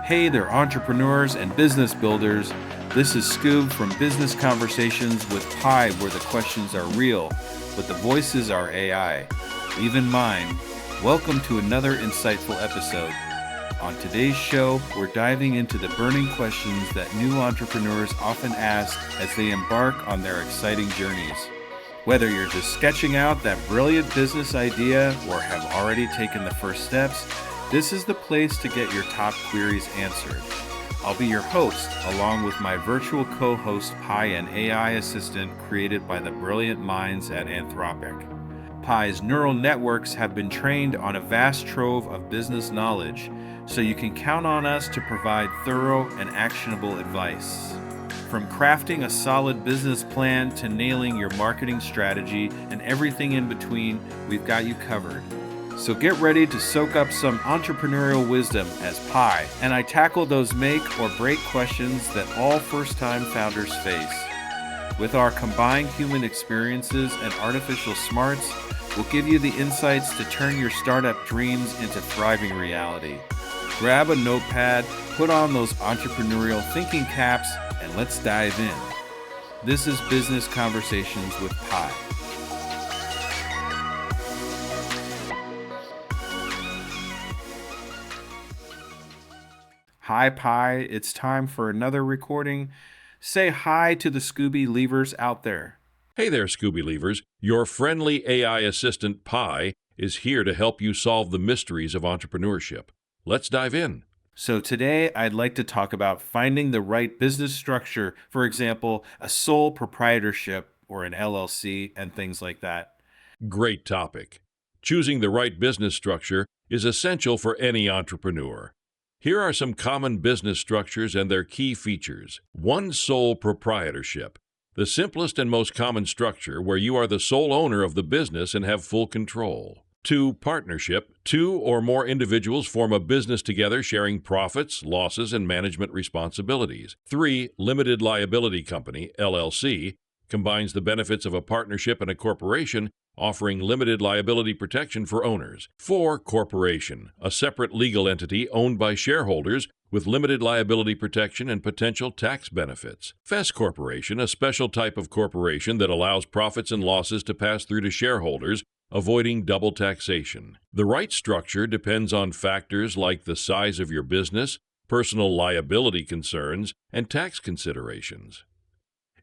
Hey there, entrepreneurs and business builders. This is Scoob from Business Conversations with Pi, where the questions are real, but the voices are AI. Even mine. Welcome to another insightful episode. On today's show, we're diving into the burning questions that new entrepreneurs often ask as they embark on their exciting journeys. Whether you're just sketching out that brilliant business idea or have already taken the first steps, this is the place to get your top queries answered. I'll be your host, along with my virtual co-host Pi, an AI assistant created by the brilliant minds at Anthropic. Pi's neural networks have been trained on a vast trove of business knowledge, so you can count on us to provide thorough and actionable advice. From crafting a solid business plan to nailing your marketing strategy and everything in between, we've got you covered. So get ready to soak up some entrepreneurial wisdom as Pi and I tackle those make or break questions that all first-time founders face. With our combined human experiences and artificial smarts, we'll give you the insights to turn your startup dreams into thriving reality. Grab a notepad, put on those entrepreneurial thinking caps, and let's dive in. This is Business Conversations with Pi. Hi Pi, it's time for another recording. Say hi to the Scooby Leavers out there. Hey there, Scooby Leavers. Your friendly AI assistant, Pi, is here to help you solve the mysteries of entrepreneurship. Let's dive in. So today I'd like to talk about finding the right business structure, for example, a sole proprietorship or an LLC and things like that. Great topic. Choosing the right business structure is essential for any entrepreneur. Here are some common business structures and their key features. 1. Sole proprietorship. The simplest and most common structure where you are the sole owner of the business and have full control. 2. Partnership. 2 or more individuals form a business together sharing profits, losses, and management responsibilities. 3. Limited liability company, LLC, combines the benefits of a partnership and a corporation, offering limited liability protection for owners. 4. Corporation, a separate legal entity owned by shareholders with limited liability protection and potential tax benefits. Fess Corporation, a special type of corporation that allows profits and losses to pass through to shareholders, avoiding double taxation. The right structure depends on factors like the size of your business, personal liability concerns, and tax considerations.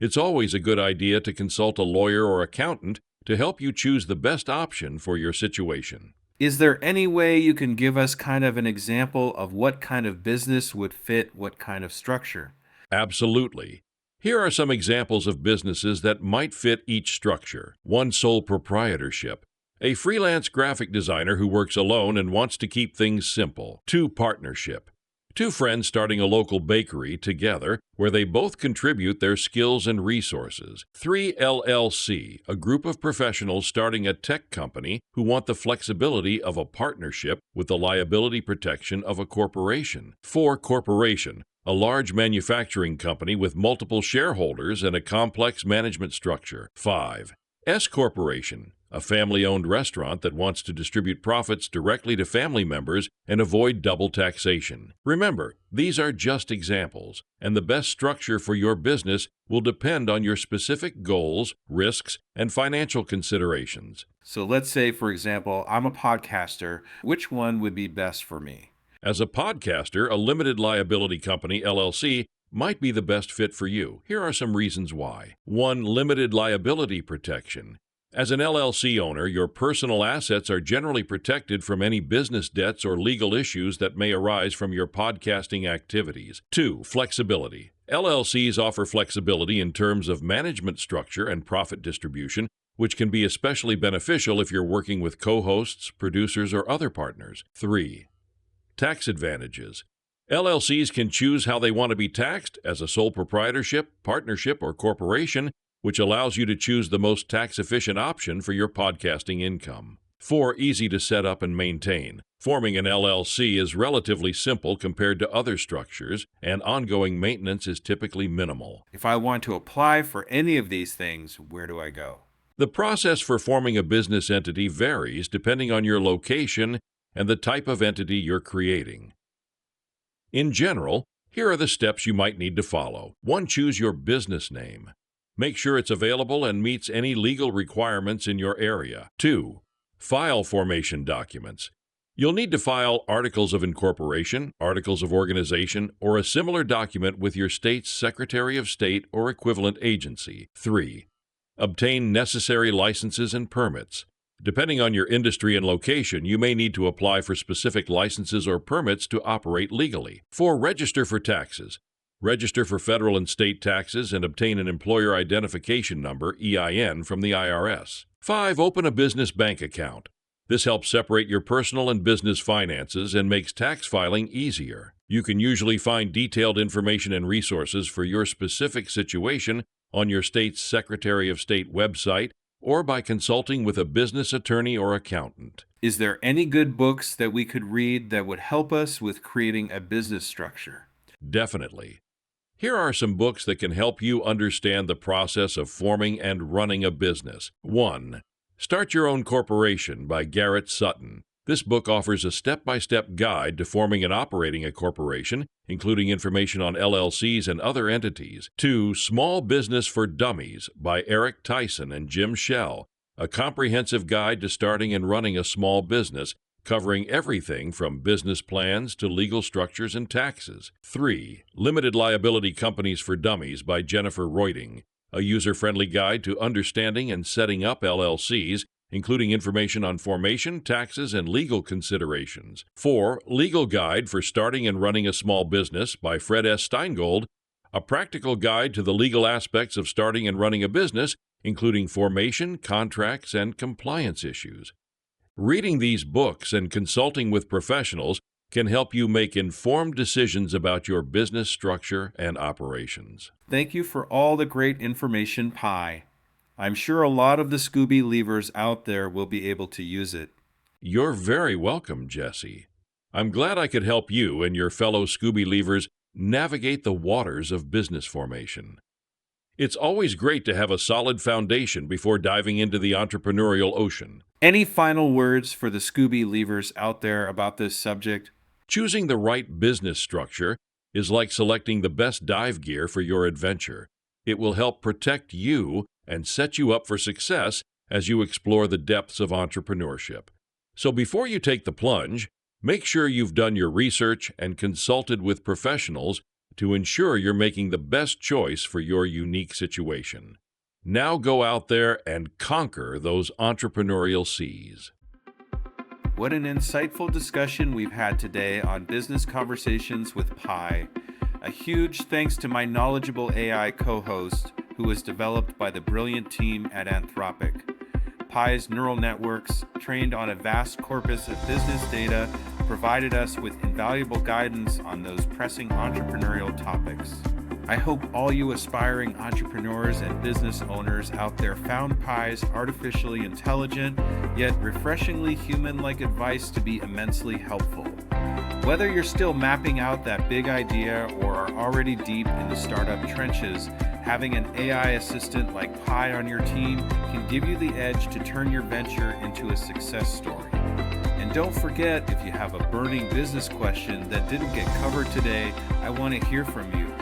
It's always a good idea to consult a lawyer or accountant to help you choose the best option for your situation. Is there any way you can give us kind of an example of what kind of business would fit what kind of structure? Absolutely. Here are some examples of businesses that might fit each structure. 1. Sole proprietorship. A freelance graphic designer who works alone and wants to keep things simple. 2. Partnership. 2 friends starting a local bakery together where they both contribute their skills and resources. 3. LLC, a group of professionals starting a tech company who want the flexibility of a partnership with the liability protection of a corporation. 4. Corporation, a large manufacturing company with multiple shareholders and a complex management structure. 5. S Corporation, a family-owned restaurant that wants to distribute profits directly to family members and avoid double taxation. Remember, these are just examples, and the best structure for your business will depend on your specific goals, risks, and financial considerations. So let's say, for example, I'm a podcaster. Which one would be best for me? As a podcaster, a limited liability company, LLC, might be the best fit for you. Here are some reasons why. 1. Limited liability protection. As an LLC owner, your personal assets are generally protected from any business debts or legal issues that may arise from your podcasting activities. 2. Flexibility. LLCs offer flexibility in terms of management structure and profit distribution, which can be especially beneficial if you're working with co-hosts, producers, or other partners. 3. Tax advantages. LLCs can choose how they want to be taxed as a sole proprietorship, partnership, or corporation, which allows you to choose the most tax-efficient option for your podcasting income. 4. Easy to set up and maintain. Forming an LLC is relatively simple compared to other structures, and ongoing maintenance is typically minimal. If I want to apply for any of these things, where do I go? The process for forming a business entity varies depending on your location and the type of entity you're creating. In general, here are the steps you might need to follow. 1. Choose your business name. Make sure it's available and meets any legal requirements in your area. 2. File formation documents. You'll need to file articles of incorporation, articles of organization, or a similar document with your state's Secretary of State or equivalent agency. 3. Obtain necessary licenses and permits. Depending on your industry and location, you may need to apply for specific licenses or permits to operate legally. 4. Register for taxes. Register for federal and state taxes and obtain an employer identification number, EIN, from the IRS. 5. Open a business bank account. This helps separate your personal and business finances and makes tax filing easier. You can usually find detailed information and resources for your specific situation on your state's Secretary of State website or by consulting with a business attorney or accountant. Is there any good books that we could read that would help us with creating a business structure? Definitely. Here are some books that can help you understand the process of forming and running a business. 1. Start Your Own Corporation by Garrett Sutton. This book offers a step-by-step guide to forming and operating a corporation, including information on LLCs and other entities. 2. Small Business for Dummies by Eric Tyson and Jim Shell, a comprehensive guide to starting and running a small business, covering everything from business plans to legal structures and taxes. 3. Limited Liability Companies for Dummies by Jennifer Reuting, a user-friendly guide to understanding and setting up LLCs, including information on formation, taxes, and legal considerations. 4. Legal Guide for Starting and Running a Small Business by Fred S. Steingold, a practical guide to the legal aspects of starting and running a business, including formation, contracts, and compliance issues. Reading these books and consulting with professionals can help you make informed decisions about your business structure and operations. Thank you for all the great information, Pi. I'm sure a lot of the Scooby Leavers out there will be able to use it. You're very welcome, Jesse. I'm glad I could help you and your fellow Scooby Leavers navigate the waters of business formation. It's always great to have a solid foundation before diving into the entrepreneurial ocean. Any final words for the Scooby Leavers out there about this subject? Choosing the right business structure is like selecting the best dive gear for your adventure. It will help protect you and set you up for success as you explore the depths of entrepreneurship. So before you take the plunge, make sure you've done your research and consulted with professionals to ensure you're making the best choice for your unique situation. Now go out there and conquer those entrepreneurial seas. What an insightful discussion we've had today on Business Conversations with Pi. A huge thanks to my knowledgeable AI co-host, who was developed by the brilliant team at Anthropic. Pi's neural networks, trained on a vast corpus of business data, provided us with invaluable guidance on those pressing entrepreneurial topics. I hope all you aspiring entrepreneurs and business owners out there found Pi's artificially intelligent, yet refreshingly human-like advice to be immensely helpful. Whether you're still mapping out that big idea or are already deep in the startup trenches, having an AI assistant like Pi on your team can give you the edge to turn your venture into a success story. And don't forget, if you have a burning business question that didn't get covered today, I want to hear from you.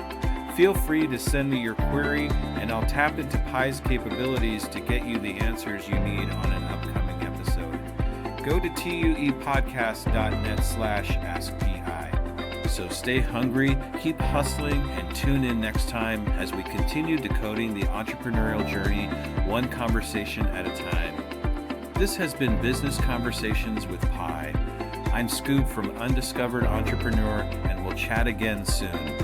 Feel free to send me your query, and I'll tap into Pi's capabilities to get you the answers you need on an upcoming episode. Go to tuepodcast.net/askpi. So stay hungry, keep hustling, and tune in next time as we continue decoding the entrepreneurial journey one conversation at a time. This has been Business Conversations with Pi. I'm Scoob from Undiscovered Entrepreneur, and we'll chat again soon.